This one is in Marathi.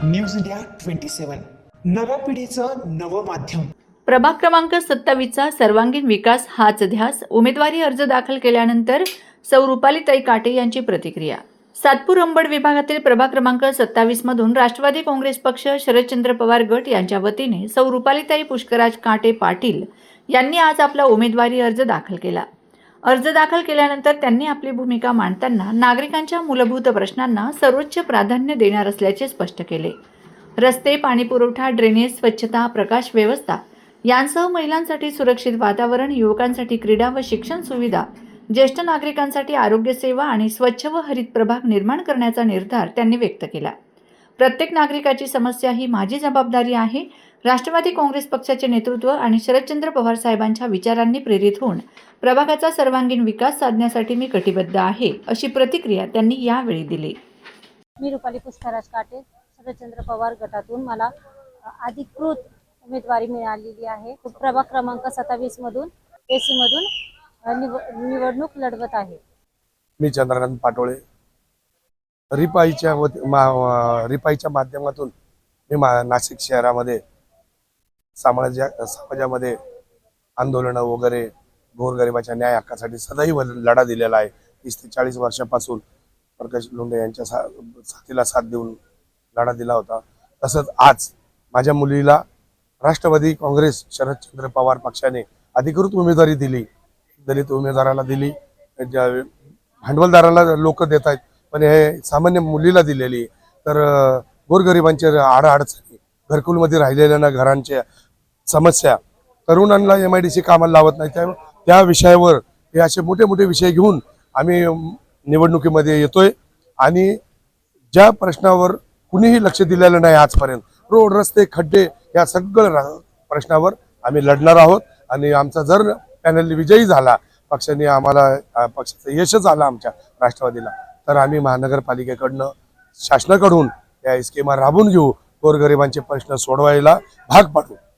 न्यूज इंडिया 27 नव्या पिढीचं नवं माध्यम. प्रभाग क्रमांक 27चा सर्वांगीण विकास हाच ध्यास. उमेदवारी अर्ज दाखल केल्यानंतर सौ रुपालीताई काटे यांची प्रतिक्रिया. सातपूर अंबड विभागातील प्रभाग क्रमांक 27 मधून राष्ट्रवादी काँग्रेस पक्ष शरदचंद्र पवार गट यांच्या वतीने सौ रुपालीताई पुष्कराज काटे पाटील यांनी आज आपला उमेदवारी अर्ज दाखल केला. अर्ज दाखल केल्यानंतर त्यांनी आपली भूमिका मांडताना नागरिकांच्या मूलभूत प्रश्नांना सर्वोच्च प्राधान्य देणार असल्याचे स्पष्ट केले. रस्ते, पाणीपुरवठा, ड्रेनेज, स्वच्छता, प्रकाश व्यवस्था यांसह महिलांसाठी सुरक्षित वातावरण, युवकांसाठी क्रीडा व शिक्षण सुविधा, ज्येष्ठ नागरिकांसाठी आरोग्य सेवा आणि स्वच्छ व हरित प्रभाग निर्माण करण्याचा निर्धार त्यांनी व्यक्त केला. प्रत्येक नागरिकाची समस्या ही माझी जबाबदारी आहे. राष्ट्रवादी काँग्रेस पक्षाचे नेतृत्व आणि शरदचंद्र पवार साहेबांच्या विचारांनी प्रेरित होऊन प्रभागाचा सर्वांगीण विकास साधण्यासाठी मी कटिबद्ध आहे, अशी प्रतिक्रिया त्यांनी यावेळी दिली. मी रुपाली पुष्कराज काटे, शरदचंद्र पवार गटातून मला अधिकृत उमेदवारी मिळालेली आहे. प्रभाग क्रमांक 27 मधून एसी मधून निवडणूक लढवत आहे. मी चंद्रानंद पाटोळे रिपाईच्या माध्यमातून मी नाशिक शहरामध्ये समाजामध्ये आंदोलनं वगैरे गोरगरिबाच्या न्याय हक्कासाठी सदैव लढा दिलेला आहे. 30 ते 40 वर्षापासून प्रकाश लोंढे यांच्या साथीला साथ देऊन लढा दिला होता. तसंच आज माझ्या मुलीला राष्ट्रवादी काँग्रेस शरदचंद्र पवार पक्षाने अधिकृत उमेदवारी दिली. दलित उमेदवाराला दिली, भांडवलदाराला लोक देत आहेत, पण हे सामान्य मुलीला दिलेली. तर गोरगरिबांचे अडचणी, घरकुलमध्ये राहिलेल्या घरांच्या समस्या, तरुणांना MIDC कामाला लावत नाही, त्या विषयावर हे असे मोठे मोठे विषय घेऊन आम्ही निवडणुकीमध्ये येतोय. आणि ज्या प्रश्नावर कुणीही लक्ष दिलेलं नाही आजपर्यंत, रोड, रस्ते, खड्डे, या सगळ्या प्रश्नावर आम्ही लढणार आहोत. आणि आमचा जर पॅनल विजयी झाला, पक्षाने आम्हाला पक्षाचं यशच आलं आमच्या राष्ट्रवादीला, तर आम्ही महानगरपालिकेकडनं शासनाकडून या स्कीमा राबवून घेऊ, गोरगरिबांचे प्रश्न सोडवायला भाग पाडू.